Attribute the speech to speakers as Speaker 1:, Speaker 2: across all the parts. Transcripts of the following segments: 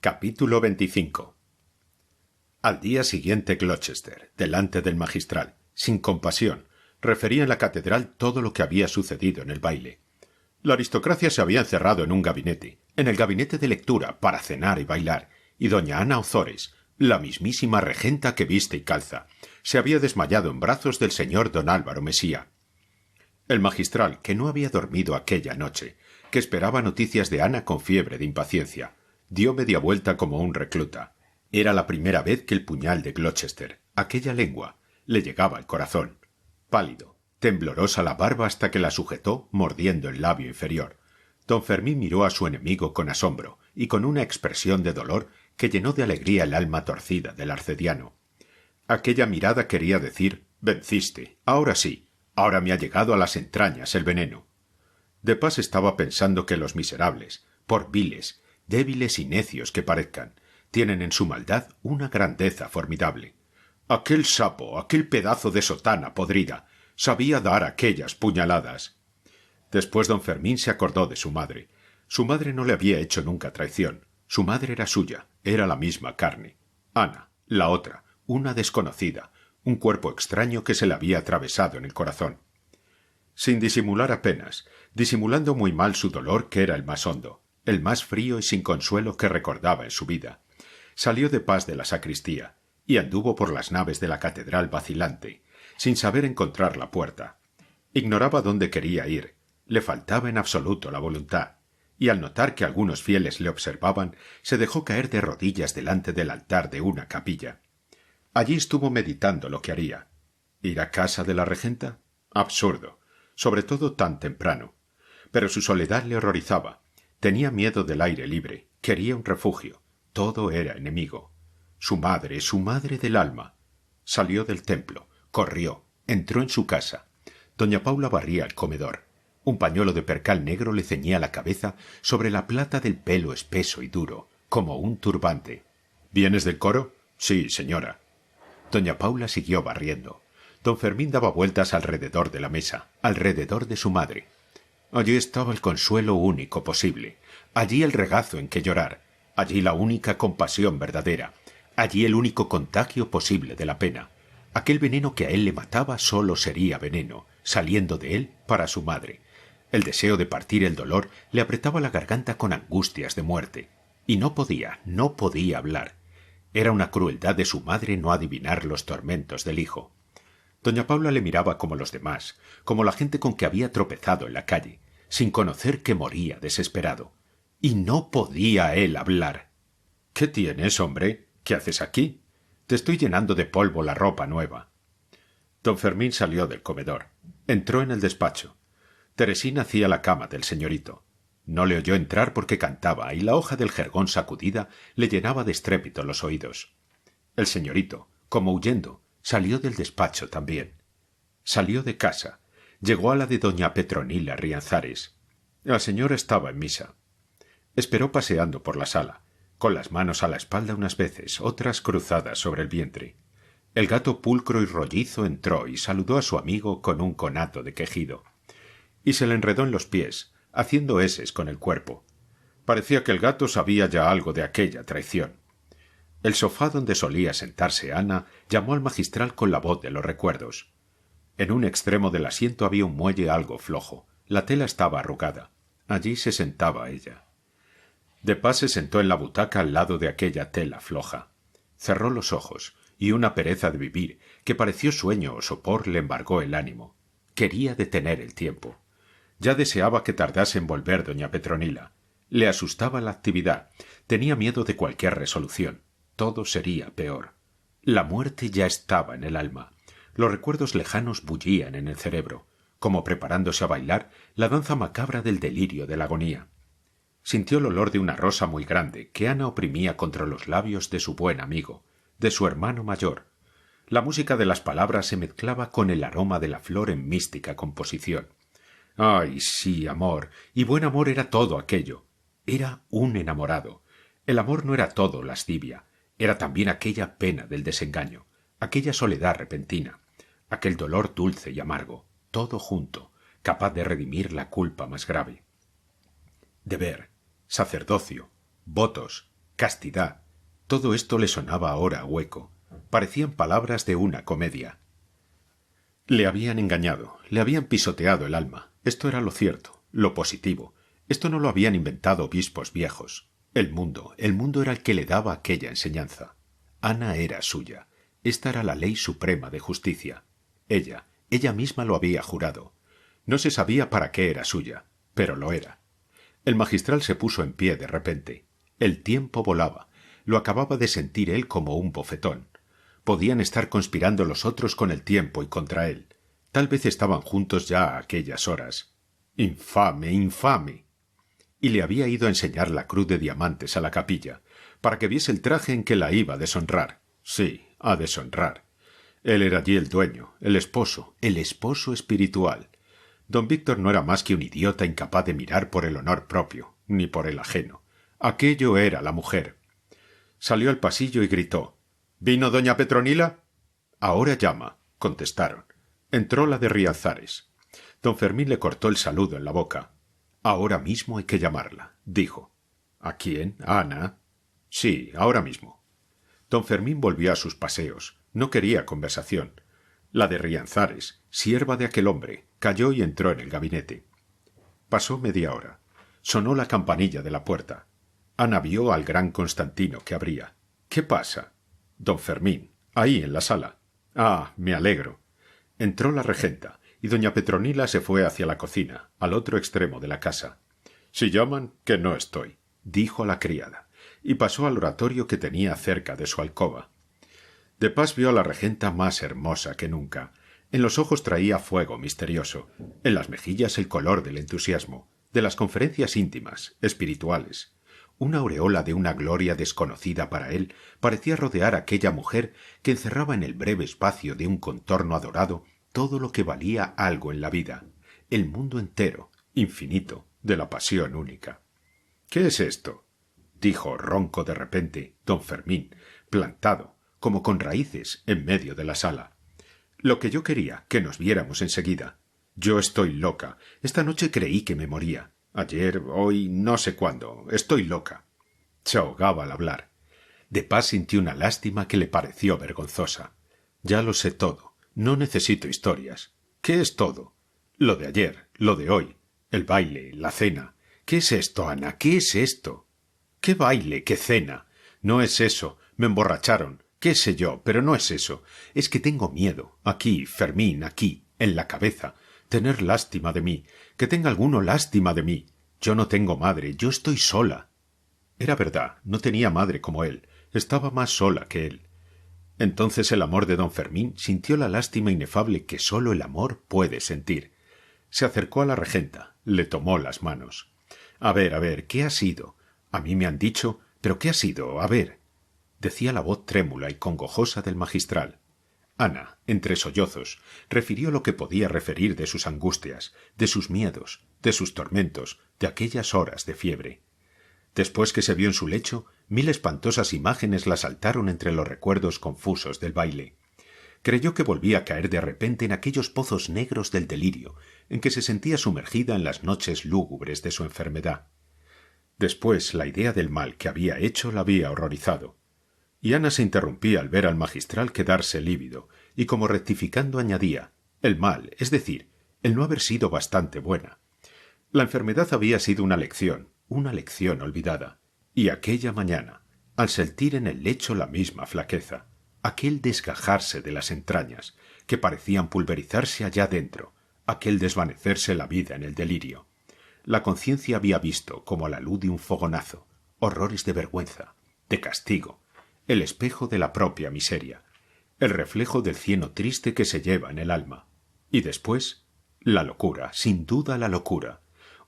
Speaker 1: Capítulo 25. Al día siguiente Gloucester, delante del magistral, sin compasión, refería en la catedral todo lo que había sucedido en el baile. La aristocracia se había encerrado en un gabinete, en el gabinete de lectura, para cenar y bailar, y doña Ana Ozores, la mismísima regenta que viste y calza, se había desmayado en brazos del señor don Álvaro Mesía. El magistral, que no había dormido aquella noche, que esperaba noticias de Ana con fiebre de impaciencia, dio media vuelta como un recluta. Era la primera vez que el puñal de Gloucester, aquella lengua, le llegaba al corazón. Pálido, temblorosa la barba hasta que la sujetó mordiendo el labio inferior. Don Fermín miró a su enemigo con asombro y con una expresión de dolor que llenó de alegría el alma torcida del arcediano. Aquella mirada quería decir: venciste, ahora sí, ahora me ha llegado a las entrañas el veneno. De Pas estaba pensando que los miserables, por viles, débiles y necios que parezcan, tienen en su maldad una grandeza formidable. Aquel sapo, aquel pedazo de sotana podrida, sabía dar aquellas puñaladas. Después don Fermín se acordó de su madre. Su madre no le había hecho nunca traición. Su madre era suya, era la misma carne. Ana, la otra, una desconocida, un cuerpo extraño que se le había atravesado en el corazón. Sin disimular apenas, disimulando muy mal su dolor, que era el más hondo, el más frío y sin consuelo que recordaba en su vida, salió de Pas de la sacristía y anduvo por las naves de la catedral vacilante, sin saber encontrar la puerta. Ignoraba dónde quería ir, le faltaba en absoluto la voluntad, y al notar que algunos fieles le observaban, se dejó caer de rodillas delante del altar de una capilla. Allí estuvo meditando lo que haría. ¿Ir a casa de la regenta? Absurdo, sobre todo tan temprano. Pero su soledad le horrorizaba. Tenía miedo del aire libre, quería un refugio. Todo era enemigo. Su madre del alma. Salió del templo, corrió, entró en su casa. Doña Paula barría el comedor. Un pañuelo de percal negro le ceñía la cabeza sobre la plata del pelo espeso y duro, como un turbante. ¿Vienes del coro? Sí, señora. Doña Paula siguió barriendo. Don Fermín daba vueltas alrededor de la mesa, alrededor de su madre. Allí estaba el consuelo único posible, allí el regazo en que llorar, allí la única compasión verdadera, allí el único contagio posible de la pena. Aquel veneno que a él le mataba solo sería veneno, saliendo de él para su madre. El deseo de partir el dolor le apretaba la garganta con angustias de muerte, y no podía hablar. Era una crueldad de su madre no adivinar los tormentos del hijo. Doña Paula le miraba como los demás, como la gente con que había tropezado en la calle, sin conocer que moría desesperado. Y no podía él hablar. ¿Qué tienes, hombre? ¿Qué haces aquí? Te estoy llenando de polvo la ropa nueva. Don Fermín salió del comedor. Entró en el despacho. Teresina hacía la cama del señorito. No le oyó entrar porque cantaba y la hoja del jergón sacudida le llenaba de estrépito los oídos. El señorito, como huyendo, salió del despacho también. Salió de casa. Llegó a la de doña Petronila Rianzares. La señora estaba en misa. Esperó paseando por la sala, con las manos a la espalda unas veces, otras cruzadas sobre el vientre. El gato pulcro y rollizo entró y saludó a su amigo con un conato de quejido. Y se le enredó en los pies, haciendo eses con el cuerpo. Parecía que el gato sabía ya algo de aquella traición. El sofá donde solía sentarse Ana llamó al magistral con la voz de los recuerdos. En un extremo del asiento había un muelle algo flojo. La tela estaba arrugada. Allí se sentaba ella. De Pas se sentó en la butaca al lado de aquella tela floja. Cerró los ojos, y una pereza de vivir, que pareció sueño o sopor, le embargó el ánimo. Quería detener el tiempo. Ya deseaba que tardase en volver doña Petronila. Le asustaba la actividad. Tenía miedo de cualquier resolución. Todo sería peor. La muerte ya estaba en el alma. Los recuerdos lejanos bullían en el cerebro, como preparándose a bailar la danza macabra del delirio de la agonía. Sintió el olor de una rosa muy grande que Ana oprimía contra los labios de su buen amigo, de su hermano mayor. La música de las palabras se mezclaba con el aroma de la flor en mística composición. ¡Ay, sí, amor! Y buen amor era todo aquello. Era un enamorado. El amor no era todo lascivia. Era también aquella pena del desengaño, aquella soledad repentina, aquel dolor dulce y amargo, todo junto, capaz de redimir la culpa más grave. Deber, sacerdocio, votos, castidad. Todo esto le sonaba ahora hueco. Parecían palabras de una comedia. Le habían engañado, le habían pisoteado el alma. Esto era lo cierto, lo positivo. Esto no lo habían inventado obispos viejos. El mundo era el que le daba aquella enseñanza. Ana era suya. Esta era la ley suprema de justicia. Ella misma lo había jurado. No se sabía para qué era suya, pero lo era. El magistral se puso en pie de repente. El tiempo volaba. Lo acababa de sentir él como un bofetón. Podían estar conspirando los otros con el tiempo y contra él. Tal vez estaban juntos ya a aquellas horas. ¡Infame, infame! Y le había ido a enseñar la cruz de diamantes a la capilla, para que viese el traje en que la iba a deshonrar. Sí, a deshonrar. Él era allí el dueño, el esposo espiritual. Don Víctor no era más que un idiota incapaz de mirar por el honor propio, ni por el ajeno. Aquello era la mujer. Salió al pasillo y gritó: —¿Vino doña Petronila? —Ahora llama —contestaron. Entró la de Rianzares. Don Fermín le cortó el saludo en la boca. —Ahora mismo hay que llamarla —dijo. —¿A quién? ¿A Ana? —Sí, ahora mismo. Don Fermín volvió a sus paseos. No quería conversación. La de Rianzares, sierva de aquel hombre, calló y entró en el gabinete. Pasó media hora. Sonó la campanilla de la puerta. Ana vio al gran Constantino que abría. —¿Qué pasa? —Don Fermín, ahí en la sala. —Ah, me alegro. Entró la regenta, y doña Petronila se fue hacia la cocina, al otro extremo de la casa. —Si llaman, que no estoy —dijo a la criada, y pasó al oratorio que tenía cerca de su alcoba. De pas vio a la regenta más hermosa que nunca. En los ojos traía fuego misterioso, en las mejillas el color del entusiasmo, de las conferencias íntimas, espirituales. Una aureola de una gloria desconocida para él parecía rodear a aquella mujer que encerraba en el breve espacio de un contorno adorado todo lo que valía algo en la vida, el mundo entero, infinito, de la pasión única. —¿Qué es esto? —dijo ronco de repente don Fermín, plantado, como con raíces, en medio de la sala. —Lo que yo quería, que nos viéramos enseguida. Yo estoy loca. Esta noche creí que me moría. Ayer, hoy, no sé cuándo. Estoy loca. Se ahogaba al hablar. De pas sintió una lástima que le pareció vergonzosa. Ya lo sé todo. No necesito historias. ¿Qué es todo? Lo de ayer, lo de hoy, el baile, la cena. ¿Qué es esto, Ana? ¿Qué es esto? ¿Qué baile? ¿Qué cena? No es eso. Me emborracharon. ¿Qué sé yo? Pero no es eso. Es que tengo miedo. Aquí, Fermín, aquí, en la cabeza. Tener lástima de mí. Que tenga alguno lástima de mí. Yo no tengo madre. Yo estoy sola. Era verdad. No tenía madre como él. Estaba más sola que él. Entonces el amor de don Fermín sintió la lástima inefable que sólo el amor puede sentir. Se acercó a la regenta. Le tomó las manos. A ver, ¿qué ha sido? A mí me han dicho... ¿Pero qué ha sido? A ver... decía la voz trémula y congojosa del magistral. Ana, entre sollozos, refirió lo que podía referir de sus angustias, de sus miedos, de sus tormentos, de aquellas horas de fiebre. Después que se vio en su lecho, 1000 espantosas imágenes la saltaron entre los recuerdos confusos del baile. Creyó que volvía a caer de repente en aquellos pozos negros del delirio, en que se sentía sumergida en las noches lúgubres de su enfermedad. Después la idea del mal que había hecho la había horrorizado. Y Ana se interrumpía al ver al magistral quedarse lívido, y como rectificando añadía: el mal, es decir, el no haber sido bastante buena. La enfermedad había sido una lección olvidada, y aquella mañana, al sentir en el lecho la misma flaqueza, aquel desgajarse de las entrañas, que parecían pulverizarse allá dentro, aquel desvanecerse la vida en el delirio, la conciencia había visto, como a la luz de un fogonazo, horrores de vergüenza, de castigo, el espejo de la propia miseria, el reflejo del cieno triste que se lleva en el alma. Y después, la locura, sin duda la locura,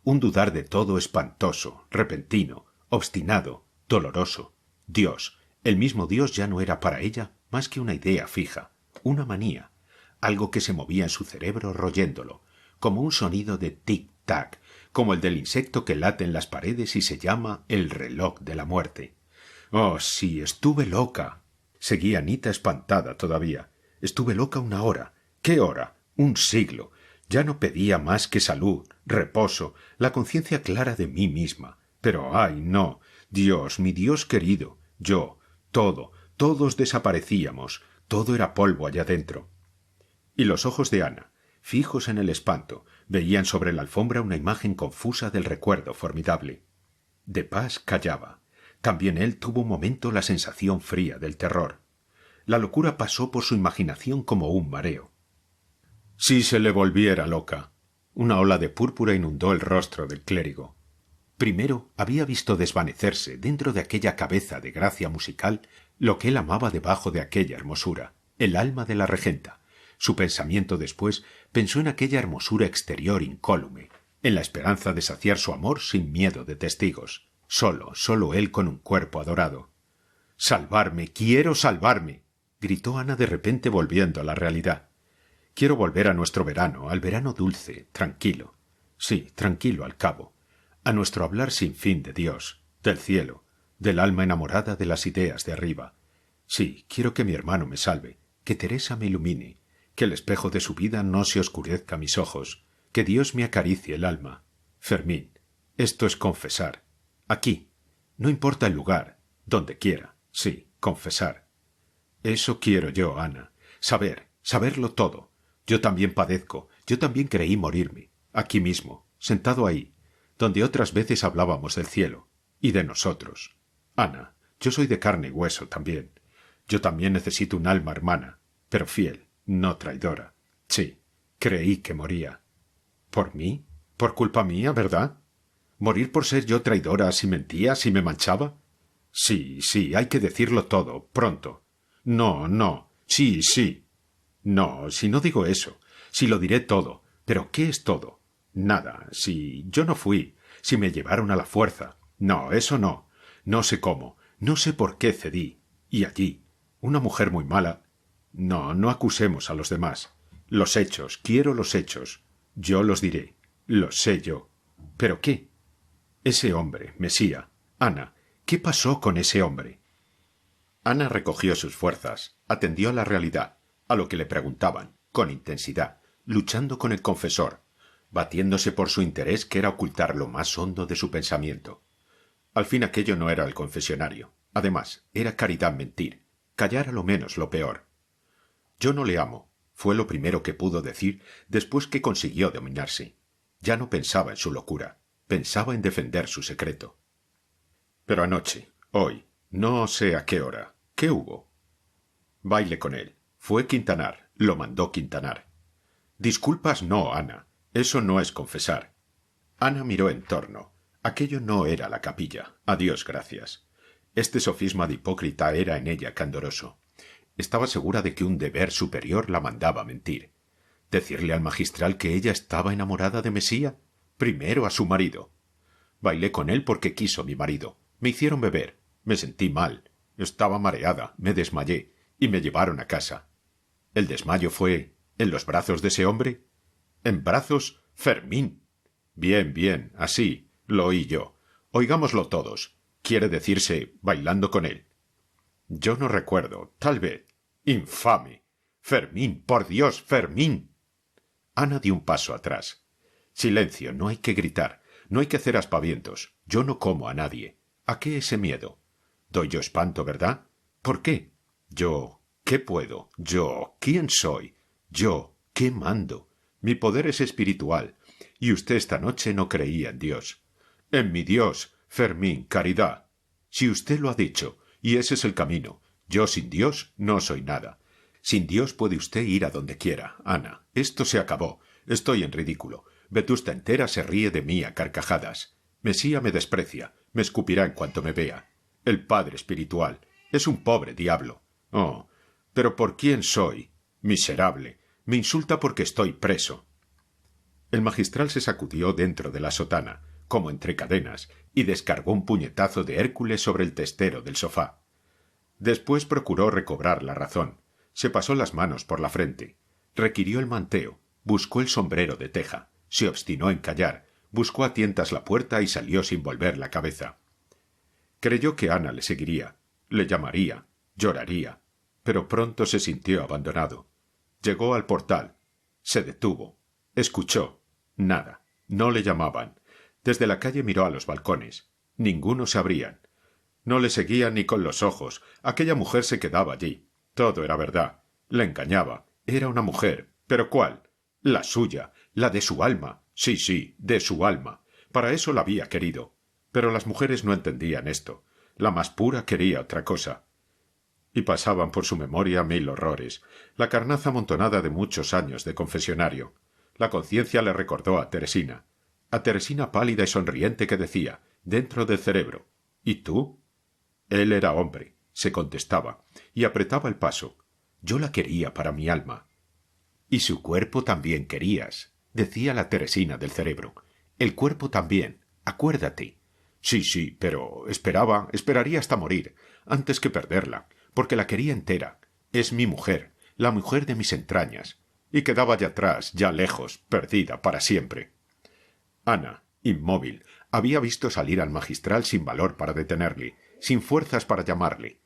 Speaker 1: un dudar de todo espantoso, repentino, obstinado, doloroso. Dios, el mismo Dios ya no era para ella más que una idea fija, una manía, algo que se movía en su cerebro royéndolo, como un sonido de tic-tac, como el del insecto que late en las paredes y se llama el reloj de la muerte. —Oh, sí, estuve loca. Seguía Anita espantada todavía. Estuve loca 1 hora. ¿Qué hora? 1 siglo. Ya no pedía más que salud, reposo, la conciencia clara de mí misma. Pero, ¡ay, no! Dios, mi Dios querido, yo, todo, todos desaparecíamos, todo era polvo allá dentro. Y los ojos de Ana, fijos en el espanto, veían sobre la alfombra una imagen confusa del recuerdo formidable. De Pas callaba. También él tuvo un momento la sensación fría del terror. La locura pasó por su imaginación como un mareo. Si se le volviera loca. Una ola de púrpura inundó el rostro del clérigo. Primero había visto desvanecerse dentro de aquella cabeza de gracia musical lo que él amaba debajo de aquella hermosura, el alma de la regenta. Su pensamiento después pensó en aquella hermosura exterior incólume, en la esperanza de saciar su amor sin miedo de testigos. Solo él con un cuerpo adorado. —¡Salvarme! ¡Quiero salvarme! —gritó Ana de repente volviendo a la realidad. Quiero volver a nuestro verano, al verano dulce, tranquilo. Sí, tranquilo al cabo. A nuestro hablar sin fin de Dios, del cielo, del alma enamorada de las ideas de arriba. Sí, quiero que mi hermano me salve, que Teresa me ilumine, que el espejo de su vida no se oscurezca a mis ojos, que Dios me acaricie el alma. Fermín, esto es confesar. Aquí. No importa el lugar, donde quiera. Sí, confesar. Eso quiero yo, Ana. Saberlo todo. Yo también padezco, yo también creí morirme. Aquí mismo, sentado ahí, donde otras veces hablábamos del cielo y de nosotros. Ana, yo soy de carne y hueso también. Yo también necesito un alma hermana, pero fiel, no traidora. Sí, creí que moría. ¿Por mí? ¿Por culpa mía, verdad? ¿Morir por ser yo traidora si mentía, si me manchaba? Sí, hay que decirlo todo, pronto. No, sí. No, si no digo eso, si lo diré todo. ¿Pero qué es todo? Nada, si yo no fui, si me llevaron a la fuerza. No, eso no. No sé cómo, no sé por qué cedí. Y allí, una mujer muy mala. No acusemos a los demás. Los hechos, quiero los hechos. Yo los diré, los sé yo. ¿Pero qué? Ese hombre, Mesía. Ana, ¿qué pasó con ese hombre? Ana recogió sus fuerzas, atendió a la realidad, a lo que le preguntaban, con intensidad, luchando con el confesor, batiéndose por su interés que era ocultar lo más hondo de su pensamiento. Al fin aquello no era el confesionario. Además, era caridad mentir, callar a lo menos lo peor. Yo no le amo, fue lo primero que pudo decir después que consiguió dominarse. Ya no pensaba en su locura, pensaba en defender su secreto. Pero anoche, hoy, no sé a qué hora, ¿qué hubo? Baile con él. Fue Quintanar, lo mandó Quintanar. Disculpas no, Ana, eso no es confesar. Ana miró en torno. Aquello no era la capilla, a Dios gracias. Este sofisma de hipócrita era en ella candoroso. Estaba segura de que un deber superior la mandaba mentir. ¿Decirle al magistral que ella estaba enamorada de Mesía? Primero a su marido. Bailé con él porque quiso mi marido. Me hicieron beber. Me sentí mal. Estaba mareada. Me desmayé. Y me llevaron a casa. ¿El desmayo fue en los brazos de ese hombre? ¿En brazos? Fermín. Bien, así. Lo oí yo. Oigámoslo todos. ¿Quiere decirse bailando con él? Yo no recuerdo. Tal vez. ¡Infame! Fermín, por Dios, Fermín. Ana dio un paso atrás. Silencio, no hay que gritar, no hay que hacer aspavientos. Yo no como a nadie. ¿A qué ese miedo? Doy yo espanto, ¿verdad? ¿Por qué? Yo, ¿qué puedo? Yo, ¿quién soy? Yo, ¿qué mando? Mi poder es espiritual, y usted esta noche no creía en Dios. En mi Dios, Fermín, caridad. Si usted lo ha dicho, y ese es el camino. Yo sin Dios no soy nada. Sin Dios puede usted ir a donde quiera, Ana. Esto se acabó. Estoy en ridículo. Vetusta entera se ríe de mí a carcajadas. Mesía me desprecia. Me escupirá en cuanto me vea. El padre espiritual. Es un pobre diablo. Oh, pero ¿por quién soy? Miserable. Me insulta porque estoy preso. El magistral se sacudió dentro de la sotana, como entre cadenas, y descargó un puñetazo de Hércules sobre el testero del sofá. Después procuró recobrar la razón. Se pasó las manos por la frente. Requirió el manteo. Buscó el sombrero de teja. Se obstinó en callar. Buscó a tientas la puerta y salió sin volver la cabeza. Creyó que Ana le seguiría. Le llamaría. Lloraría. Pero pronto se sintió abandonado. Llegó al portal. Se detuvo. Escuchó. Nada. No le llamaban. Desde la calle miró a los balcones. Ninguno se abrían. No le seguía ni con los ojos. Aquella mujer se quedaba allí. Todo era verdad. Le engañaba. Era una mujer. ¿Pero cuál? La suya, la de su alma. Sí, sí, de su alma. Para eso la había querido. Pero las mujeres no entendían esto. La más pura quería otra cosa. Y pasaban por su memoria 1000 horrores. La carnaza amontonada de muchos años de confesionario. La conciencia le recordó a Teresina pálida y sonriente que decía, dentro del cerebro, ¿y tú? Él era hombre, se contestaba, y apretaba el paso. Yo la quería para mi alma. Y su cuerpo también querías, decía la Teresina del cerebro. El cuerpo también, acuérdate. Sí, sí, pero esperaría hasta morir, antes que perderla, porque la quería entera. Es mi mujer, la mujer de mis entrañas. Y quedaba ya atrás, ya lejos, perdida para siempre. Ana, inmóvil, había visto salir al magistral sin valor para detenerle, sin fuerzas para llamarle.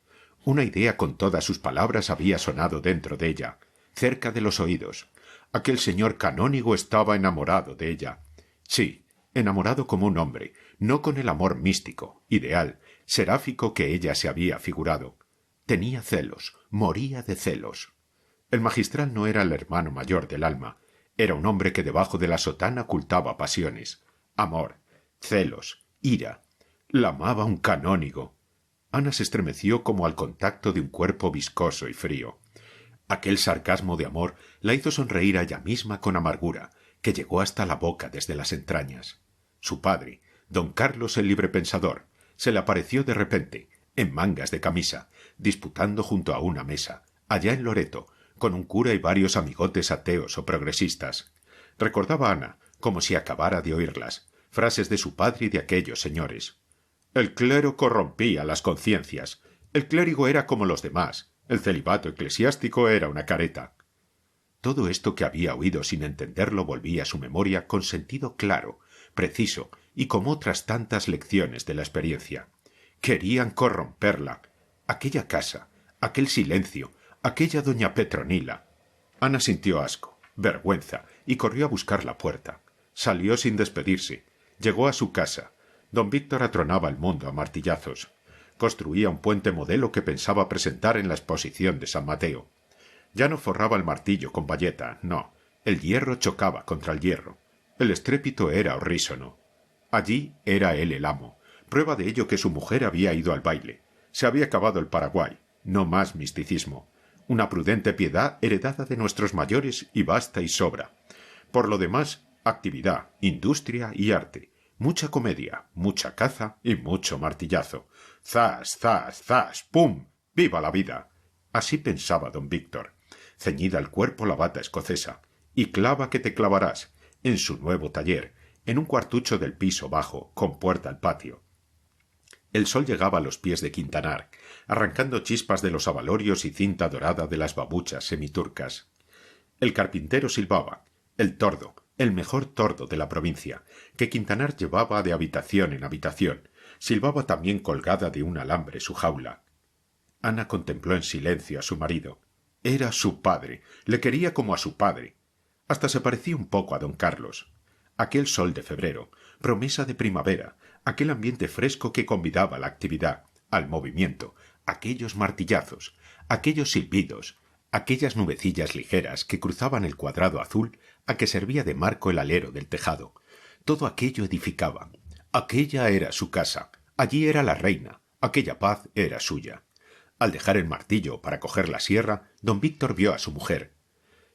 Speaker 1: Una idea con todas sus palabras había sonado dentro de ella, cerca de los oídos. Aquel señor canónigo estaba enamorado de ella. Sí, enamorado como un hombre, no con el amor místico, ideal, seráfico que ella se había figurado. Tenía celos, moría de celos. El magistral no era el hermano mayor del alma. Era un hombre que debajo de la sotana ocultaba pasiones, amor, celos, ira. La amaba un canónigo. Ana se estremeció como al contacto de un cuerpo viscoso y frío. Aquel sarcasmo de amor la hizo sonreír a ella misma con amargura, que llegó hasta la boca desde las entrañas. Su padre, don Carlos el librepensador, se le apareció de repente, en mangas de camisa, disputando junto a una mesa, allá en Loreto, con un cura y varios amigotes ateos o progresistas. Recordaba Ana, como si acabara de oírlas, frases de su padre y de aquellos señores. El clero corrompía las conciencias. El clérigo era como los demás. El celibato eclesiástico era una careta. Todo esto que había oído sin entenderlo volvía a su memoria con sentido claro, preciso y como otras tantas lecciones de la experiencia. Querían corromperla. Aquella casa, aquel silencio, aquella doña Petronila. Ana sintió asco, vergüenza, y corrió a buscar la puerta. Salió sin despedirse. Llegó a su casa. Don Víctor atronaba el mundo a martillazos. Construía un puente modelo que pensaba presentar en la exposición de San Mateo. Ya no forraba el martillo con bayeta, no. El hierro chocaba contra el hierro. El estrépito era horrísono. Allí era él el amo. Prueba de ello que su mujer había ido al baile. Se había acabado el Paraguay. No más misticismo. Una prudente piedad heredada de nuestros mayores y basta y sobra. Por lo demás, actividad, industria y arte. Mucha comedia, mucha caza y mucho martillazo. ¡Zas, zas, zas! ¡Pum! ¡Viva la vida! Así pensaba don Víctor. Ceñida al cuerpo la bata escocesa. Y clava que te clavarás. En su nuevo taller, en un cuartucho del piso bajo, con puerta al patio. El sol llegaba a los pies de Quintanar, arrancando chispas de los abalorios y cinta dorada de las babuchas semiturcas. El carpintero silbaba, el tordo, el mejor tordo de la provincia, que Quintanar llevaba de habitación en habitación, silbaba también colgada de un alambre su jaula. Ana contempló en silencio a su marido. Era su padre, le quería como a su padre. Hasta se parecía un poco a don Carlos. Aquel sol de febrero, promesa de primavera, aquel ambiente fresco que convidaba a la actividad, al movimiento, aquellos martillazos, aquellos silbidos, aquellas nubecillas ligeras que cruzaban el cuadrado azul a que servía de marco el alero del tejado. Todo aquello edificaba. Aquella era su casa, allí era la reina, aquella paz era suya. Al dejar el martillo para coger la sierra, don Víctor vio a su mujer.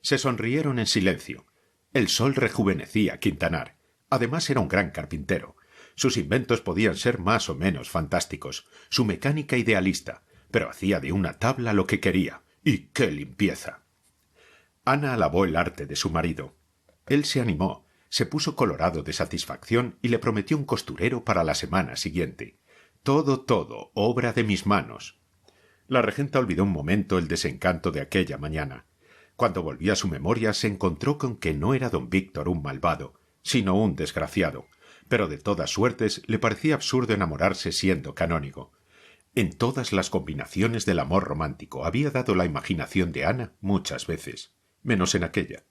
Speaker 1: Se sonrieron en silencio. El sol rejuvenecía a Quintanar. Además era un gran carpintero. Sus inventos podían ser más o menos fantásticos, su mecánica idealista, pero hacía de una tabla lo que quería. ¡Y qué limpieza! Ana alabó el arte de su marido. Él se animó, se puso colorado de satisfacción y le prometió un costurero para la semana siguiente. Todo, obra de mis manos. La regenta olvidó un momento el desencanto de aquella mañana. Cuando volvió a su memoria se encontró con que no era don Víctor un malvado, sino un desgraciado, pero de todas suertes le parecía absurdo enamorarse siendo canónigo. En todas las combinaciones del amor romántico había dado la imaginación de Ana muchas veces, menos en aquella.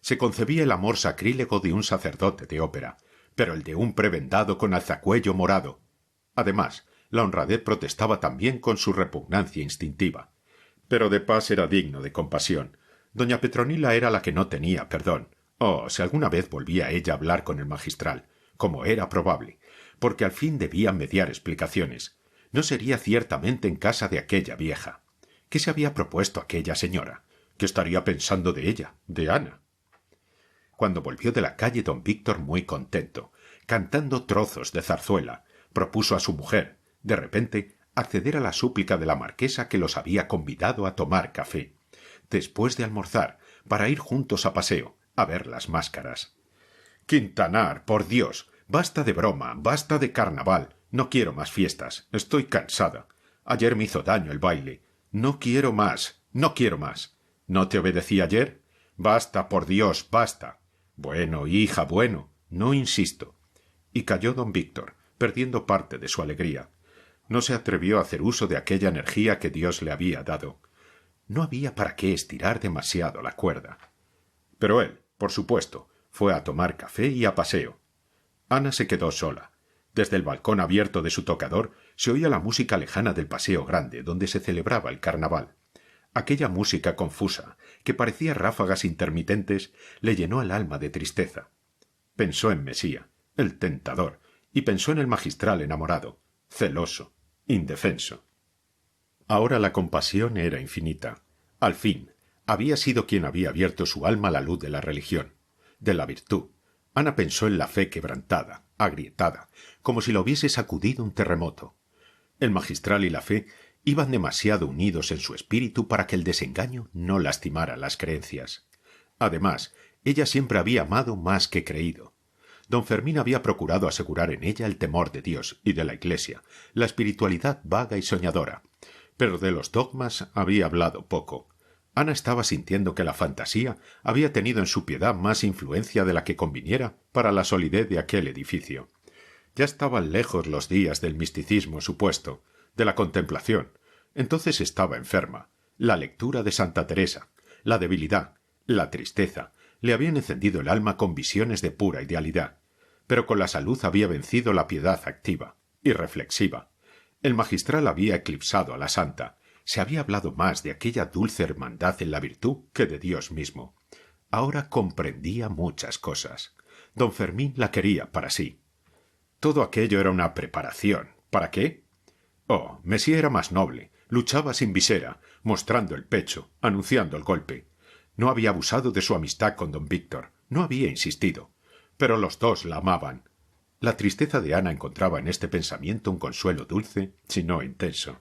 Speaker 1: Se concebía el amor sacrílego de un sacerdote de ópera, pero el de un prebendado con alzacuello morado. Además, La honradez protestaba también con su repugnancia instintiva. Pero de Pas era digno de compasión. Doña Petronila era la que no tenía perdón. Oh, si alguna vez volvía ella a hablar con el magistral, como era probable, porque al fin debían mediar explicaciones. No sería ciertamente en casa de aquella vieja. ¿Qué se había propuesto aquella señora? ¿Qué estaría pensando de ella, de Ana? Cuando volvió de la calle don Víctor muy contento, cantando trozos de zarzuela, propuso a su mujer, de repente, acceder a la súplica de la marquesa que los había convidado a tomar café, después de almorzar, para ir juntos a paseo, a ver las máscaras. Quintanar, por Dios, basta de broma, basta de carnaval, no quiero más fiestas, estoy cansada. Ayer me hizo daño el baile. No quiero más, no quiero más. ¿No te obedecí ayer? Basta, por Dios, basta. Bueno, hija, bueno, no insisto. Y calló don Víctor, perdiendo parte de su alegría. No se atrevió a hacer uso de aquella energía que Dios le había dado. No había para qué estirar demasiado la cuerda. Pero él, por supuesto, fue a tomar café y a paseo. Ana se quedó sola. Desde el balcón abierto de su tocador se oía la música lejana del Paseo Grande, donde se celebraba el carnaval. Aquella música confusa, que parecía ráfagas intermitentes, le llenó el alma de tristeza. Pensó en Mesía, el tentador, y pensó en el magistral enamorado, celoso, indefenso. Ahora la compasión era infinita. Al fin, había sido quien había abierto su alma a la luz de la religión, de la virtud. Ana pensó en la fe quebrantada, agrietada, como si la hubiese sacudido un terremoto. El magistral y la fe iban demasiado unidos en su espíritu para que el desengaño no lastimara las creencias. Además, ella siempre había amado más que creído. Don Fermín había procurado asegurar en ella el temor de Dios y de la Iglesia, la espiritualidad vaga y soñadora. Pero de los dogmas había hablado poco. Ana estaba sintiendo que la fantasía había tenido en su piedad más influencia de la que conviniera para la solidez de aquel edificio. Ya estaban lejos los días del misticismo supuesto, de la contemplación. Entonces estaba enferma. La lectura de Santa Teresa, la debilidad, la tristeza, le habían encendido el alma con visiones de pura idealidad. Pero con la salud había vencido la piedad activa y reflexiva. El magistral había eclipsado a la santa. Se había hablado más de aquella dulce hermandad en la virtud que de Dios mismo. Ahora comprendía muchas cosas. Don Fermín la quería para sí. Todo aquello era una preparación. ¿Para qué? Oh, Mesía era más noble. Luchaba sin visera, mostrando el pecho, anunciando el golpe. No había abusado de su amistad con don Víctor. No había insistido. Pero los dos la amaban. La tristeza de Ana encontraba en este pensamiento un consuelo dulce, si no intenso.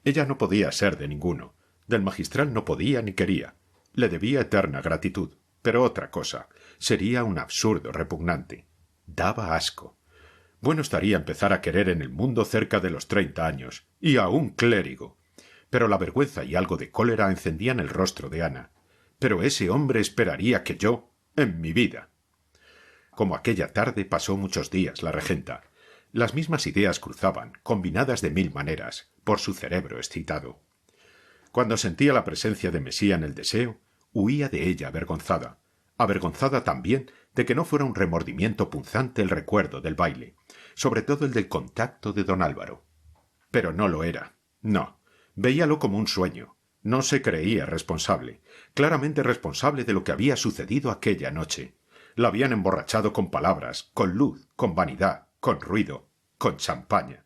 Speaker 1: Ella no podía ser de ninguno. Del magistral no podía ni quería. Le debía eterna gratitud. Pero otra cosa. Sería un absurdo repugnante. Daba asco. Bueno estaría empezar a querer en el mundo cerca de los 30 años. Y a un clérigo. Pero la vergüenza y algo de cólera encendían el rostro de Ana. Pero ese hombre esperaría que yo, en mi vida. Como aquella tarde pasó muchos días la regenta. Las mismas ideas cruzaban, combinadas de mil maneras, por su cerebro excitado. Cuando sentía la presencia de Mesía en el deseo, huía de ella avergonzada. Avergonzada también de que no fuera un remordimiento punzante el recuerdo del baile, sobre todo el del contacto de don Álvaro. Pero no lo era. No. Veíalo como un sueño. No se creía responsable, claramente responsable de lo que había sucedido aquella noche. La habían emborrachado con palabras, con luz, con vanidad, con ruido, con champaña.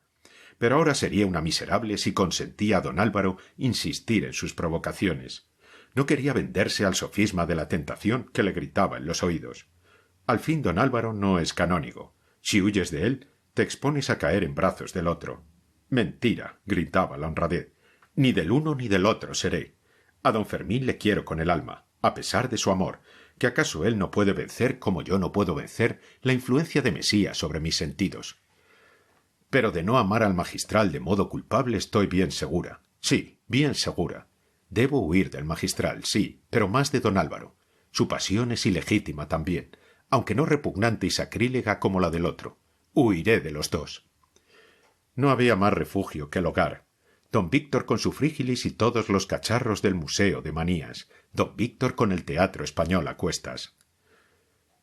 Speaker 1: Pero ahora sería una miserable si consentía a don Álvaro insistir en sus provocaciones. No quería venderse al sofisma de la tentación que le gritaba en los oídos. Al fin don Álvaro no es canónigo. Si huyes de él, te expones a caer en brazos del otro. Mentira, gritaba la honradez. Ni del uno ni del otro seré. A don Fermín le quiero con el alma, a pesar de su amor, que acaso él no puede vencer como yo no puedo vencer la influencia de Mesía sobre mis sentidos. Pero de no amar al magistral de modo culpable estoy bien segura. Sí, bien segura. Debo huir del magistral, sí, pero más de don Álvaro. Su pasión es ilegítima también, aunque no repugnante y sacrílega como la del otro. Huiré de los dos. No había más refugio que el hogar. Don Víctor con su frígilis y todos los cacharros del Museo de Manías. Don Víctor con el Teatro Español a cuestas.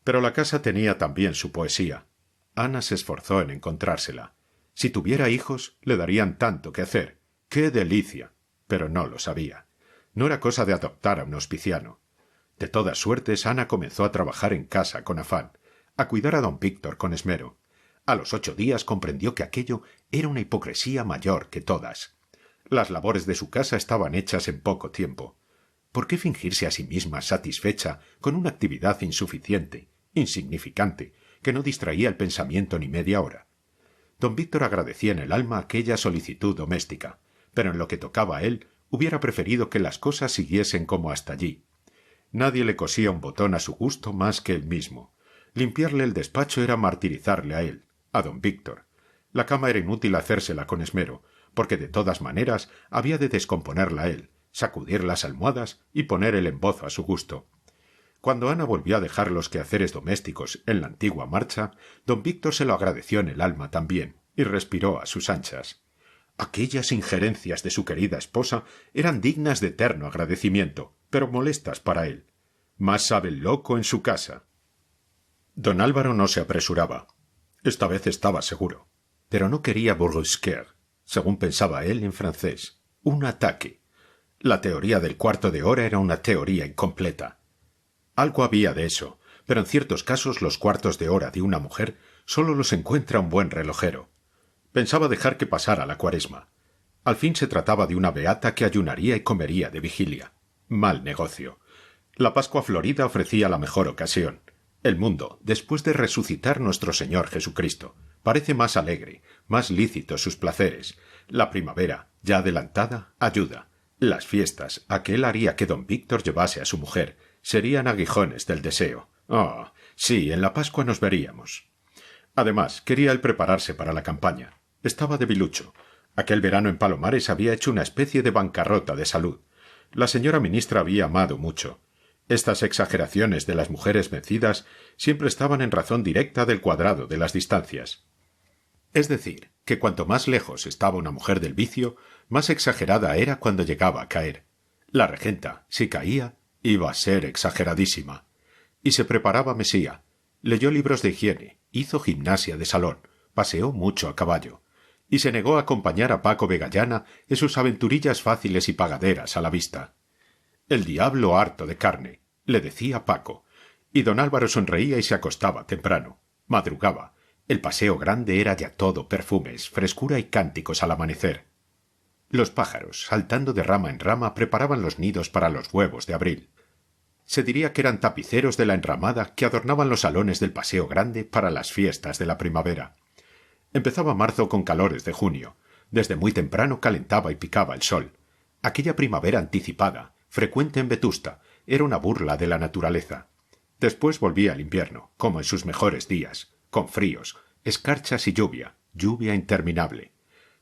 Speaker 1: Pero la casa tenía también su poesía. Ana se esforzó en encontrársela. Si tuviera hijos, le darían tanto que hacer. ¡Qué delicia! Pero no lo sabía. No era cosa de adoptar a un hospiciano. De todas suertes, Ana comenzó a trabajar en casa con afán, a cuidar a don Víctor con esmero. A los 8 días comprendió que aquello era una hipocresía mayor que todas. Las labores de su casa estaban hechas en poco tiempo. ¿Por qué fingirse a sí misma satisfecha con una actividad insuficiente, insignificante, que no distraía el pensamiento ni media hora? Don Víctor agradecía en el alma aquella solicitud doméstica, pero en lo que tocaba a él hubiera preferido que las cosas siguiesen como hasta allí. Nadie le cosía un botón a su gusto más que él mismo. Limpiarle el despacho era martirizarle a él, a don Víctor. La cama era inútil hacérsela con esmero, porque de todas maneras había de descomponerla él, sacudir las almohadas y poner el embozo a su gusto. Cuando Ana volvió a dejar los quehaceres domésticos en la antigua marcha, don Víctor se lo agradeció en el alma también, y respiró a sus anchas. Aquellas injerencias de su querida esposa eran dignas de eterno agradecimiento, pero molestas para él. Más sabe el loco en su casa. Don Álvaro no se apresuraba. Esta vez estaba seguro. Pero no quería brusquer, según pensaba él en francés. Un ataque. La teoría del cuarto de hora era una teoría incompleta. Algo había de eso, pero en ciertos casos los cuartos de hora de una mujer solo los encuentra un buen relojero. Pensaba dejar que pasara la Cuaresma. Al fin se trataba de una beata que ayunaría y comería de vigilia. Mal negocio. La Pascua Florida ofrecía la mejor ocasión. El mundo, después de resucitar nuestro Señor Jesucristo, parece más alegre, más lícitos sus placeres. La primavera, ya adelantada, ayuda. Las fiestas, a que él haría que don Víctor llevase a su mujer, serían aguijones del deseo. Oh, sí, en la Pascua nos veríamos. Además, quería él prepararse para la campaña. Estaba debilucho. Aquel verano en Palomares había hecho una especie de bancarrota de salud. La señora ministra había amado mucho. Estas exageraciones de las mujeres vencidas siempre estaban en razón directa del cuadrado de las distancias. Es decir, que cuanto más lejos estaba una mujer del vicio, más exagerada era cuando llegaba a caer. La regenta, si caía, iba a ser exageradísima. Y se preparaba mesía. Leyó libros de higiene, hizo gimnasia de salón, paseó mucho a caballo, y se negó a acompañar a Paco Vegallana en sus aventurillas fáciles y pagaderas a la vista. El diablo harto de carne, le decía Paco, y don Álvaro sonreía y se acostaba temprano. Madrugaba. El paseo grande era ya todo perfumes, frescura y cánticos al amanecer. Los pájaros, saltando de rama en rama, preparaban los nidos para los huevos de abril. Se diría que eran tapiceros de la enramada que adornaban los salones del paseo grande para las fiestas de la primavera. Empezaba marzo con calores de junio. Desde muy temprano calentaba y picaba el sol. Aquella primavera anticipada, frecuente en Vetusta, era una burla de la naturaleza. Después volvía el invierno, como en sus mejores días, con fríos, escarchas y lluvia interminable.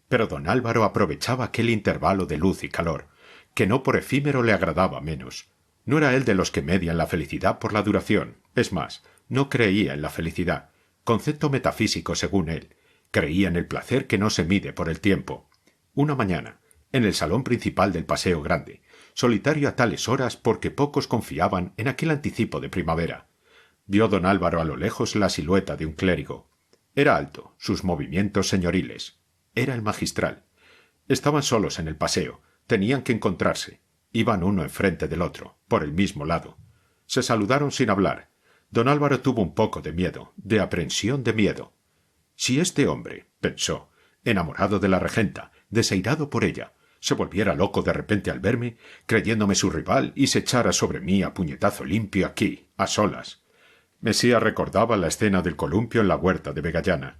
Speaker 1: Pero don Álvaro aprovechaba aquel intervalo de luz y calor, que no por efímero le agradaba menos. No era él de los que median la felicidad por la duración. Es más, no creía en la felicidad, concepto metafísico según él. Creía en el placer que no se mide por el tiempo. Una mañana, en el salón principal del Paseo Grande, solitario a tales horas porque pocos confiaban en aquel anticipo de primavera, vio don Álvaro a lo lejos la silueta de un clérigo. Era alto, sus movimientos señoriles. Era el magistral. Estaban solos en el paseo, tenían que encontrarse. Iban uno enfrente del otro, por el mismo lado. Se saludaron sin hablar. Don Álvaro tuvo un poco de miedo, de aprensión de miedo. Si este hombre, pensó, enamorado de la regenta, desairado por ella, se volviera loco de repente al verme, creyéndome su rival, y se echara sobre mí a puñetazo limpio aquí, a solas. Mesía recordaba la escena del columpio en la huerta de Vegallana.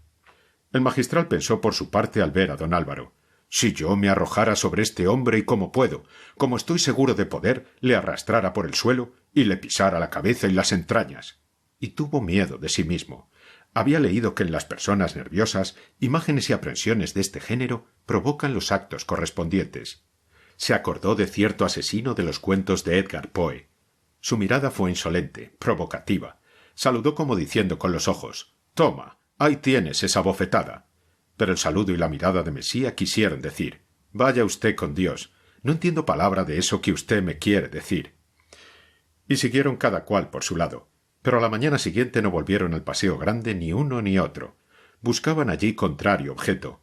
Speaker 1: El magistral pensó por su parte al ver a don Álvaro. Si yo me arrojara sobre este hombre y como puedo, como estoy seguro de poder, le arrastrara por el suelo y le pisara la cabeza y las entrañas. Y tuvo miedo de sí mismo. Había leído que en las personas nerviosas, imágenes y aprensiones de este género provocan los actos correspondientes. Se acordó de cierto asesino de los cuentos de Edgar Poe. Su mirada fue insolente, provocativa. Saludó como diciendo con los ojos: «Toma, ahí tienes esa bofetada». Pero el saludo y la mirada de Mesía quisieron decir: «Vaya usted con Dios, no entiendo palabra de eso que usted me quiere decir». Y siguieron cada cual por su lado. Pero a la mañana siguiente no volvieron al Paseo Grande ni uno ni otro. Buscaban allí contrario objeto.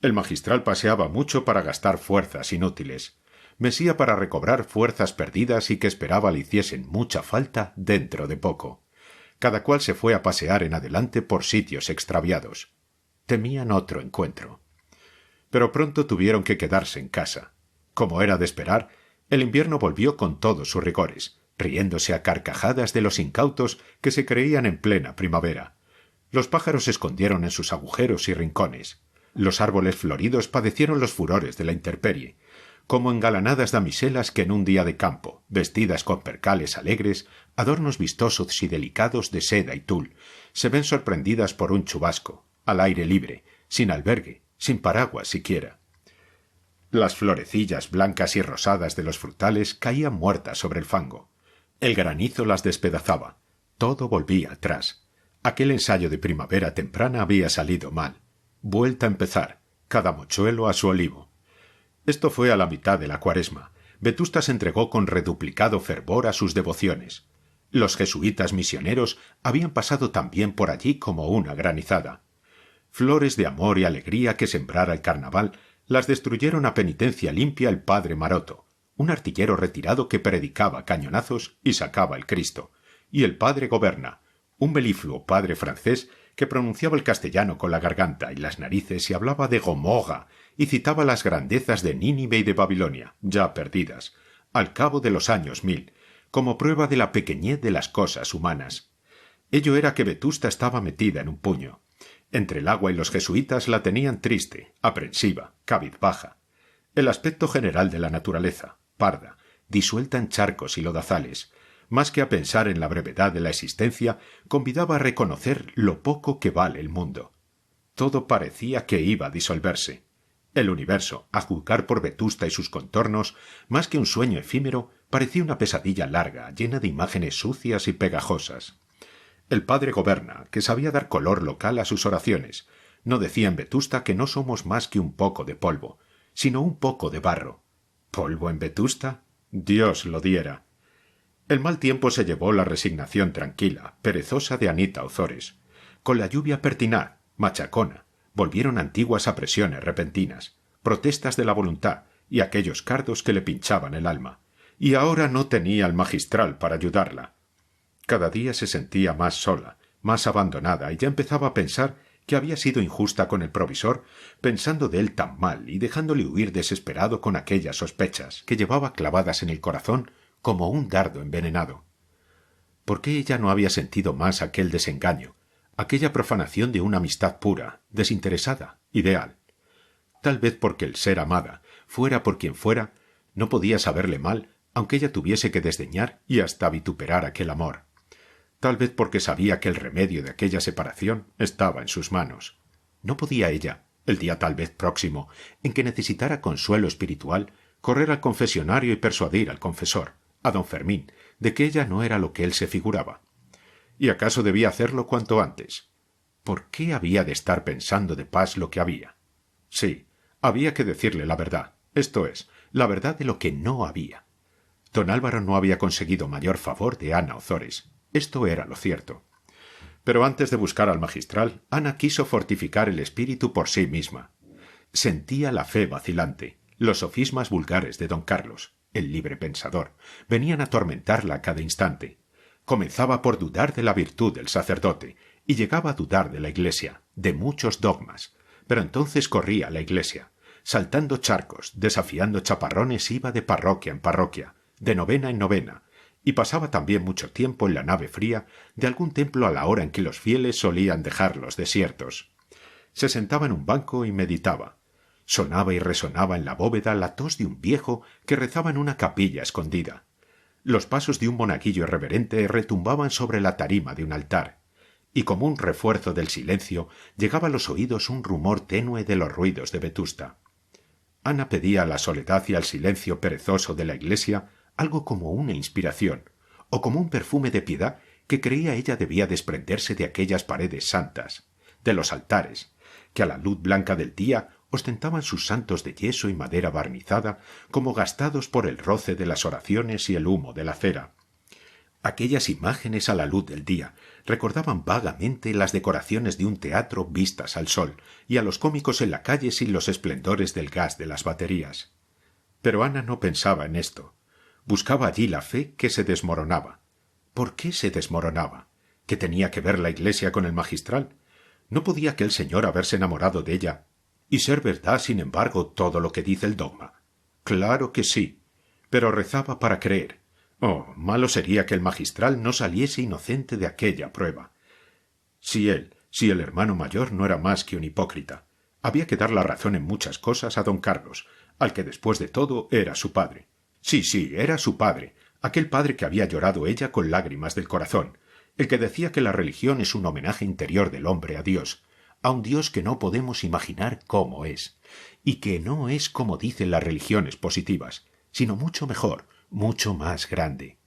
Speaker 1: El magistral paseaba mucho para gastar fuerzas inútiles. Mesía para recobrar fuerzas perdidas y que esperaba le hiciesen mucha falta dentro de poco. Cada cual se fue a pasear en adelante por sitios extraviados. Temían otro encuentro. Pero pronto tuvieron que quedarse en casa. Como era de esperar, el invierno volvió con todos sus rigores, riéndose a carcajadas de los incautos que se creían en plena primavera. Los pájaros se escondieron en sus agujeros y rincones. Los árboles floridos padecieron los furores de la intemperie, como engalanadas damiselas que en un día de campo, vestidas con percales alegres, adornos vistosos y delicados de seda y tul, se ven sorprendidas por un chubasco, al aire libre, sin albergue, sin paraguas siquiera. Las florecillas blancas y rosadas de los frutales caían muertas sobre el fango. El granizo las despedazaba. Todo volvía atrás. Aquel ensayo de primavera temprana había salido mal. Vuelta a empezar, cada mochuelo a su olivo. Esto fue a la mitad de la Cuaresma. Vetusta se entregó con reduplicado fervor a sus devociones. Los jesuitas misioneros habían pasado también por allí como una granizada. Flores de amor y alegría que sembrara el carnaval las destruyeron a penitencia limpia el padre Maroto, un artillero retirado que predicaba cañonazos y sacaba el Cristo, y el padre Goberna, un melifluo padre francés que pronunciaba el castellano con la garganta y las narices y hablaba de Gomorra y citaba las grandezas de Nínive y de Babilonia, ya perdidas, al cabo de los años 1000, como prueba de la pequeñez de las cosas humanas. Ello era que Vetusta estaba metida en un puño. Entre el agua y los jesuitas la tenían triste, aprensiva, cabizbaja. El aspecto general de la naturaleza, parda, disuelta en charcos y lodazales, más que a pensar en la brevedad de la existencia, convidaba a reconocer lo poco que vale el mundo. Todo parecía que iba a disolverse. El universo, a juzgar por Vetusta y sus contornos, más que un sueño efímero, parecía una pesadilla larga, llena de imágenes sucias y pegajosas. El padre Goberna, que sabía dar color local a sus oraciones, no decía en Vetusta que no somos más que un poco de polvo, sino un poco de barro. ¿Polvo en Vetusta? Dios lo diera. El mal tiempo se llevó la resignación tranquila, perezosa de Anita Ozores. Con la lluvia pertinaz, machacona, volvieron antiguas apresiones repentinas, protestas de la voluntad y aquellos cardos que le pinchaban el alma. Y ahora no tenía al magistral para ayudarla. Cada día se sentía más sola, más abandonada, y ya empezaba a pensar que había sido injusta con el provisor, pensando de él tan mal y dejándole huir desesperado con aquellas sospechas que llevaba clavadas en el corazón como un dardo envenenado. ¿Por qué ella no había sentido más aquel desengaño, aquella profanación de una amistad pura, desinteresada, ideal? Tal vez porque el ser amada, fuera por quien fuera, no podía saberle mal, aunque ella tuviese que desdeñar y hasta vituperar aquel amor. Tal vez porque sabía que el remedio de aquella separación estaba en sus manos. No podía ella, el día tal vez próximo, en que necesitara consuelo espiritual, correr al confesionario y persuadir al confesor, a don Fermín, de que ella no era lo que él se figuraba. ¿Y acaso debía hacerlo cuanto antes? ¿Por qué había de estar pensando de paz lo que había? Sí, había que decirle la verdad, esto es, la verdad de lo que no había. Don Álvaro no había conseguido mayor favor de Ana Ozores. Esto era lo cierto. Pero antes de buscar al magistral, Ana quiso fortificar el espíritu por sí misma. Sentía la fe vacilante. Los sofismas vulgares de don Carlos, el libre pensador, venían a atormentarla a cada instante. Comenzaba por dudar de la virtud del sacerdote y llegaba a dudar de la Iglesia, de muchos dogmas. Pero entonces corría a la Iglesia. Saltando charcos, desafiando chaparrones, iba de parroquia en parroquia, de novena en novena, y pasaba también mucho tiempo en la nave fría de algún templo a la hora en que los fieles solían dejarlos desiertos. Se sentaba en un banco y meditaba. Sonaba y resonaba en la bóveda la tos de un viejo que rezaba en una capilla escondida. Los pasos de un monaguillo irreverente retumbaban sobre la tarima de un altar, y como un refuerzo del silencio llegaba a los oídos un rumor tenue de los ruidos de Vetusta. Ana pedía a la soledad y al silencio perezoso de la iglesia algo como una inspiración, o como un perfume de piedad que creía ella debía desprenderse de aquellas paredes santas, de los altares, que a la luz blanca del día ostentaban sus santos de yeso y madera barnizada, como gastados por el roce de las oraciones y el humo de la cera. Aquellas imágenes a la luz del día recordaban vagamente las decoraciones de un teatro vistas al sol y a los cómicos en la calle sin los esplendores del gas de las baterías. Pero Ana no pensaba en esto. Buscaba allí la fe que se desmoronaba. ¿Por qué se desmoronaba? ¿Qué tenía que ver la Iglesia con el magistral? ¿No podía aquel señor haberse enamorado de ella y ser verdad, sin embargo, todo lo que dice el dogma? Claro que sí, pero rezaba para creer. Oh, malo sería que el magistral no saliese inocente de aquella prueba. Si el hermano mayor no era más que un hipócrita. Había que dar la razón en muchas cosas a don Carlos, al que después de todo era su padre. Sí, era su padre, aquel padre que había llorado ella con lágrimas del corazón, el que decía que la religión es un homenaje interior del hombre a Dios, a un Dios que no podemos imaginar cómo es, y que no es como dicen las religiones positivas, sino mucho mejor, mucho más grande.